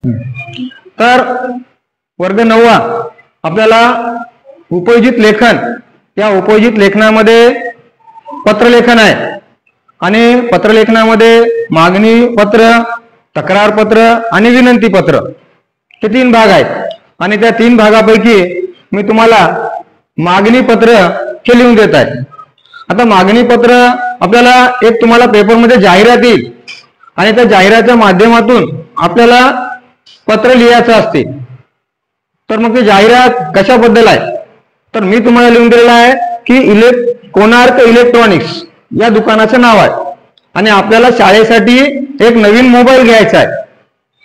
तर वर्ग 9 आपल्याला उपयोजित लेखन, या उपयोजित लेखनामध्ये पत्रलेखन आहे आणि पत्रलेखनामध्ये मागणी पत्र, तक्रार पत्र आणि विनंती पत्र हे 3 भाग आहेत आणि त्या 3 भागापैकी मी तुम्हाला मागणी पत्र हे लिहून देत आहे। आता मागणी पत्र आपल्याला एक तुम्हाला पेपरमध्ये जाहिरात येईल आणि त्या जाहिरातीच्या माध्यमातून आपल्याला पत्र लिहायचं असते। तर मग ती जाहिरात कशाबद्दल आहे, तर मी तुम्हाला लिहून दिलेलं आहे की कोणार्क इलेक्ट्रॉनिक्स या दुकानाचं नाव आहे आणि आपल्याला शाळेसाठी एक नवीन मोबाईल घ्यायचा आहे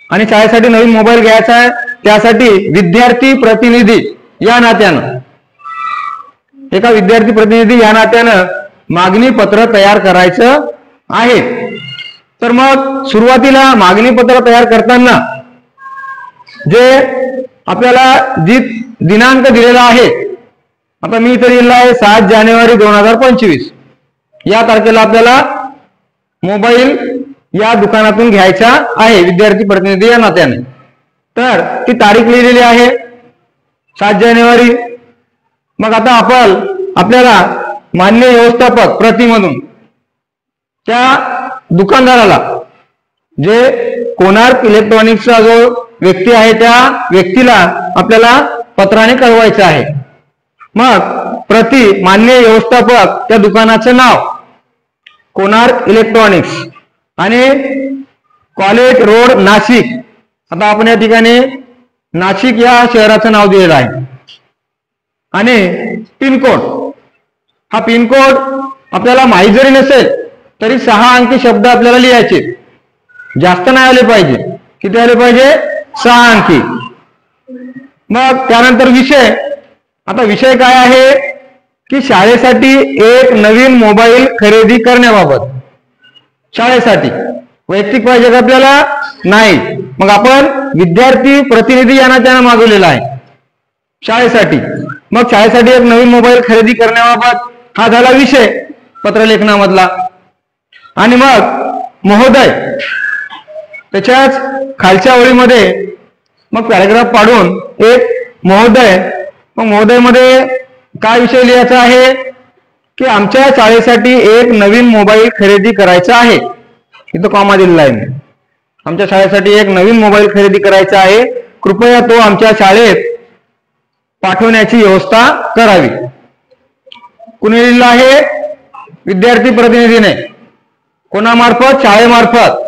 आणि शाळेसाठी नवीन मोबाईल घ्यायचा आहे, त्यासाठी विद्यार्थी प्रतिनिधी या नात्यानं, एका विद्यार्थी प्रतिनिधी या नात्यानं मागणी पत्र तयार करायचं आहे। तर मग सुरुवातीला मागणी पत्र तयार करताना जे आपल्याला जी दिनांक दिलेला आहे, आता मी इथे लिहिलेला आहे 7 जानेवारी 2025 या तारखेला आपल्याला मोबाईल या दुकानातून घ्यायचा आहे विद्यार्थी प्रतिनिधी या नात्याने। तर ती तारीख लिहिलेली आहे 7 जानेवारी। मग आता आपल्याला मान्य व्यवस्थापक प्रतिमधून त्या दुकानदाराला, जे कोणार्क इलेक्ट्रॉनिक्सचा जो व्यक्ती आहे त्या व्यक्तीला आपल्याला पत्राने कळवायचं आहे। मग प्रति मान्य व्यवस्थापक त्या दुकानाचं नाव कोणार्क इलेक्ट्रॉनिक्स आणि कॉलेज रोड नाशिक, आता आपण या ठिकाणी नाशिक या शहराचं नाव दिलेलं आहे आणि पिनकोड, हा पिनकोड आपल्याला माहिती जरी नसेल तरी 6 अंकी शब्द आपल्याला लिहायचे, जास्त नाही आले पाहिजे, किती आले पाहिजे 6 अंकी। मग त्यानंतर विषय, आता विषय काय आहे की शाळेसाठी एक नवीन मोबाईल खरेदी करण्याबाबत, शाळेसाठी वैयक्तिक पाहिजे का आपल्याला नाही, मग आपण विद्यार्थी प्रतिनिधी यांना त्यानं मागवलेला आहे शाळेसाठी। मग शाळेसाठी एक नवीन मोबाईल खरेदी करण्याबाबत हा झाला विषय पत्रलेखनामधला। आणि मग महोदय, त्याच्याच खालच्या ओळीमध्ये मग पॅराग्राफ पाडून एक महोदय, मग महोदय मध्ये काय विषय लिहायचा आहे की आमच्या शाळेसाठी एक नवीन मोबाईल खरेदी करायचा आहे, इथं कॉमा दिलेला आहे, आमच्या शाळेसाठी एक नवीन मोबाईल खरेदी करायचा आहे, कृपया तो आमच्या शाळेत पाठवण्याची व्यवस्था करावी। कुणी लिहिलं आहे? विद्यार्थी प्रतिनिधीने। कोणामार्फत? शाळेमार्फत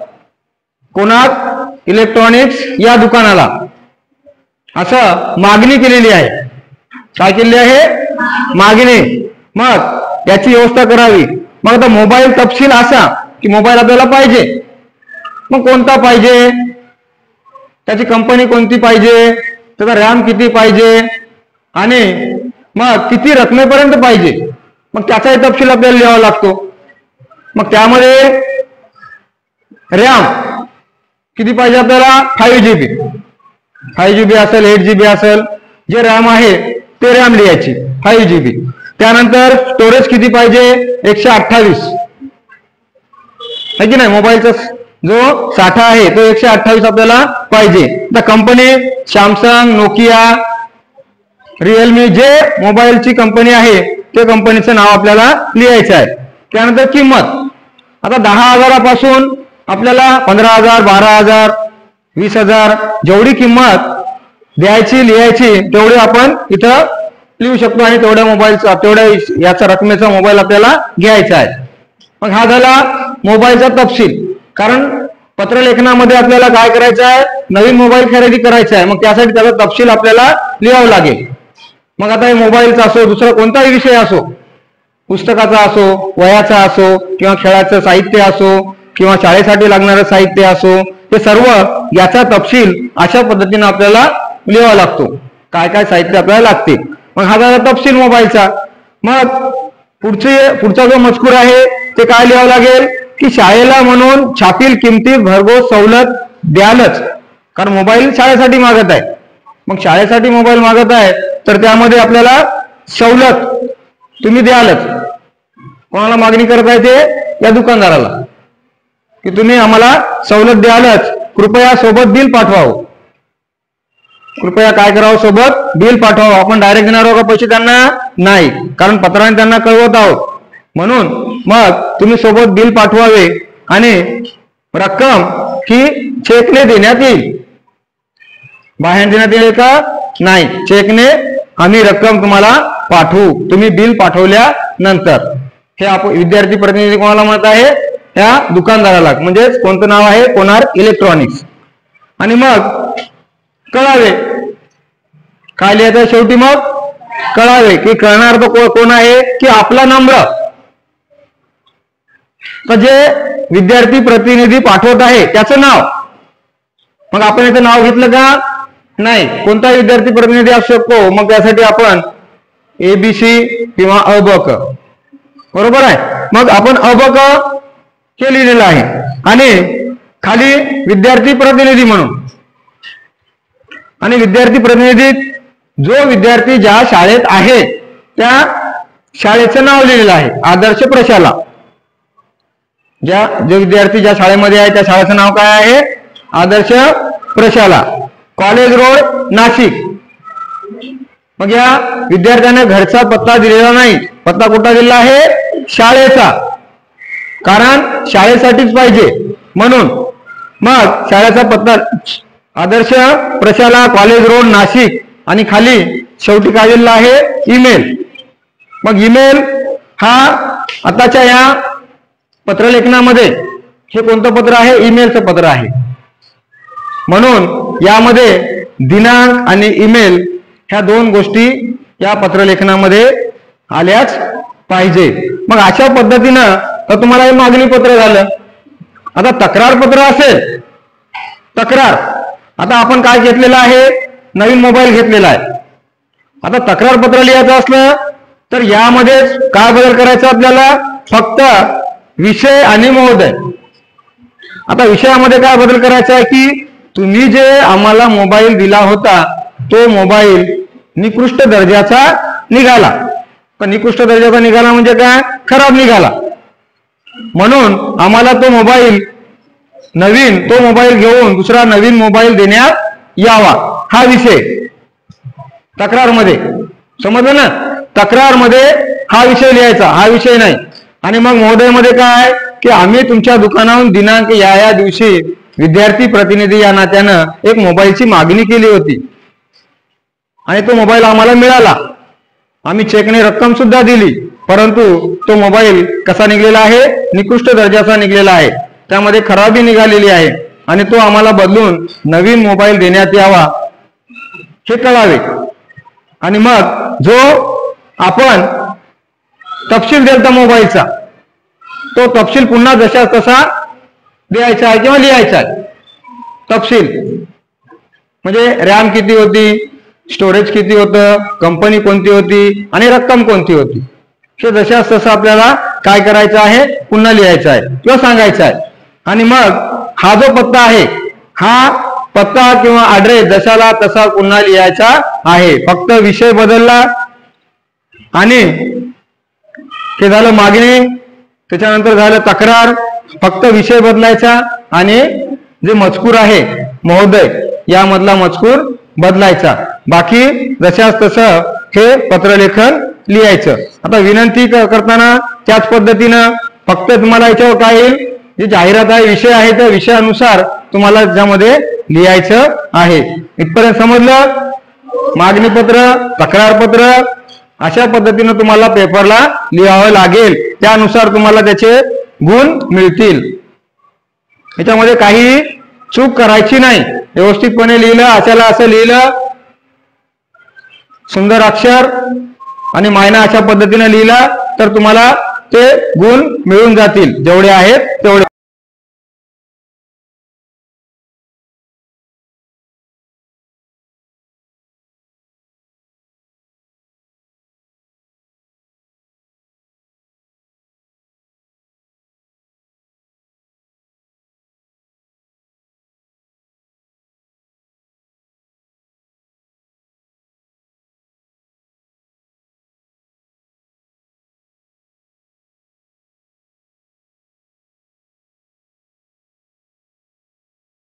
कोणार्क इलेक्ट्रॉनिक्स या दुकानाला असं मागणी केलेली आहे। काय केलेली आहे? मागणी। मग याची व्यवस्था करावी। मग आता मोबाईल तपशील असा की मोबाईल आपल्याला पाहिजे, मग कोणता पाहिजे, त्याची कंपनी कोणती पाहिजे, त्याचा रॅम किती पाहिजे आणि मग किती रकमेपर्यंत पाहिजे, मग त्याचाही तपशील आपल्याला लिहावा लागतो। मग त्यामध्ये रॅम किती पाहिजे आपल्याला 5GB, 5GB असेल 8GB असेल, जे रॅम आहे ते रॅम लिहायची 5GB। त्यानंतर स्टोरेज किती पाहिजे 128 आहे की नाही, मोबाईलचा जो साठा आहे तो 128 आपल्याला पाहिजे। तर कंपनी सॅमसंग, नोकिया, रिअलमी, जे मोबाईलची कंपनी आहे ते कंपनीचं नाव आपल्याला लिहायचं आहे। त्यानंतर किंमत, आता 10,000 आपल्याला 15,000, 12,000, 20,000 जेवढी किंमत द्यायची लिहायची तेवढी आपण इथं लिहू शकतो आणि तेवढ्या मोबाईलचा, तेवढ्या याचा रकमेचा मोबाईल आपल्याला घ्यायचा आहे। मग हा झाला मोबाईलचा तपशील, कारण पत्रलेखनामध्ये आपल्याला काय करायचं आहे, नवीन मोबाईल खरेदी करायचा आहे, मग त्यासाठी त्याचा तपशील आपल्याला लिहावं लागेल। मग आता हे मोबाईलचा असो, दुसरा कोणताही विषय असो, पुस्तकाचा असो, वह्याचा असो किंवा खेळाचं साहित्य असो किंवा शाळेसाठी लागणारं साहित्य असो, हे सर्व याचा तपशील अशा पद्धतीने आपल्याला लिहावा लागतो, काय काय साहित्य आपल्याला लागते। मग हा झाला तपशील मोबाईलचा। मग पुढचा जो मजकूर आहे ते काय लिहावं लागेल की शाळेला म्हणून छापील किमतीत भरघोस सवलत द्यालच, कारण मोबाईल शाळेसाठी मागत आहे, मग शाळेसाठी मोबाईल मागत आहे तर त्यामध्ये आपल्याला सवलत तुम्ही द्यालच। कोणाला मागणी करत आहे ते? या दुकानदाराला, की तुम्ही आम्हाला सवलत द्यालच, कृपया सोबत बिल पाठवावं। कृपया काय करावं, सोबत बिल पाठवावं. आपण डायरेक्ट देणार आहोत का पैसे त्यांना? नाही, कारण पत्राने त्यांना कळवत आहोत. म्हणून मग तुम्ही सोबत बिल पाठवावे आणि रक्कम ही चेकने देण्यात येईल. बाहेर देण्यात येईल का? नाही, चेकने आम्ही रक्कम तुम्हाला पाठवू, तुम्ही बिल पाठवल्यानंतर. हे आपण विद्यार्थी प्रतिनिधी कोणाला म्हणत आहे? त्या दुकानदाराला. म्हणजेच कोणतं नाव आहे? कोणार्क इलेक्ट्रॉनिक्स. आणि मग कळावे काय लिहायचं शेवटी? मग कळावे की कळणार तो कोण आहे? की आपला नम्र. तर जे विद्यार्थी प्रतिनिधी पाठवत आहे त्याचं नाव. मग आपण इथं नाव घेतलं का? नाही, कोणता विद्यार्थी प्रतिनिधी असू शकतो. मग त्यासाठी आपण ABC किंवा अबक, बरोबर आहे. मग आपण अबक हे लिहिलेलं आहे आणि खाली विद्यार्थी प्रतिनिधी म्हणून. आणि विद्यार्थी प्रतिनिधीत जो विद्यार्थी ज्या शाळेत आहे त्या शाळेचं नाव लिहिलेलं आहे. आदर्श प्रशाला. जो विद्यार्थी ज्या शाळेमध्ये आहे त्या शाळेचं नाव काय आहे? आदर्श प्रशाला, कॉलेज रोड, नाशिक. मग या विद्यार्थ्याने घरचा पत्ता दिलेला नाही. पत्ता कुठला दिलेला आहे? शाळेचा, कारण शाळेसाठीच पाहिजे म्हणून. मग शाळेचा पत्ता आदर्श प्रशाला, कॉलेज रोड, नाशिक. आणि खाली शेवटी काय दिलेला आहे? ईमेल. मग ईमेल हा आताच्या या पत्रलेखनामध्ये हे कोणतं पत्र आहे? ईमेलचं पत्र आहे. म्हणून यामध्ये दिनांक आणि ईमेल ह्या दोन गोष्टी या पत्रलेखनामध्ये आल्याच पाहिजे. मग अशा पद्धतीनं तर तुम्हाला हे मागणी पत्र झालं. आता तक्रार पत्र असेल, तक्रार. आता आपण काय घेतलेलं आहे? नवीन मोबाईल घेतलेला आहे. आता तक्रार पत्र लिहायचं असलं तर यामध्ये काय बदल करायचा आपल्याला? फक्त विषय आणि महोदय. आता विषयामध्ये काय बदल करायचा आहे की तुम्ही जे आम्हाला मोबाईल दिला होता तो मोबाईल निकृष्ट दर्जाचा निघाला. पण निकृष्ट दर्जाचा निघाला म्हणजे काय? खराब निघाला. म्हणून आम्हाला तो मोबाईल नवीन, तो मोबाईल घेऊन दुसरा नवीन मोबाईल देण्यात यावा. हा विषय तक्रारमध्ये. समजलं ना? तक्रारमध्ये हा विषय लिहायचा, हा विषय नाही. आणि मग महोदयमध्ये काय? की आम्ही तुमच्या दुकानाहून दिनांक या दिवशी विद्यार्थी प्रतिनिधी या नात्यानं एक मोबाईलची मागणी केली होती आणि तो मोबाईल आम्हाला मिळाला. आम्ही चेकने रक्कम सुद्धा दिली, परंतु तो मोबाईल कसा निघलेला आहे? निकृष्ट दर्जाचा निघलेला आहे. त्यामध्ये खराबी निघालेली आहे आणि तो आम्हाला बदलून नवीन मोबाईल देण्यात यावा हे कळावे. आणि मग जो आपण तपशील दिलता मोबाईलचा तो तपशील पुन्हा जशा तसा द्यायचा आहे किंवा लिहायचा आहे. तपशील म्हणजे रॅम किती होती, स्टोरेज किती होतं, कंपनी कोणती होती आणि रक्कम कोणती होती हे जशा तसं आपल्याला काय करायचं आहे? पुन्हा लिहायचं आहे किंवा सांगायचं आहे. आणि मग हा जो पत्ता आहे हा पत्ता किंवा ऍड्रेस जशाला तसा पुन्हा लिहायचा आहे. फक्त विषय बदलला आणि ते झालं मागणी, त्याच्यानंतर झालं तक्रार. फक्त विषय बदलायचा आणि जे मजकूर आहे महोदय यामधला मजकूर बदलायचा. बाकी जशाच तसं हे पत्रलेखन लिहायचं. आता विनंती करताना त्याच पद्धतीनं फक्त तुम्हाला याच्यावर काय येईल? जे जाहिरात आहे, विषय आहे, त्या विषयानुसार तुम्हाला त्याच्यामध्ये लिहायचं आहे. इथपर्यंत समजलं? मागणी पत्र, तक्रार पत्र अशा पद्धतीनं तुम्हाला पेपरला लिहावं लागेल. त्यानुसार तुम्हाला त्याचे गुण मिळतील. याच्यामध्ये काही चूक करायची नाही. व्यवस्थितपणे लिहिलं, अशाला असं लिहिलं, सुंदर अक्षर आणि मायना अशा पद्धतीने लिहिला तर तुम्हाला ते गुण मिळून जातील. जेवढे आहेत तेवढे.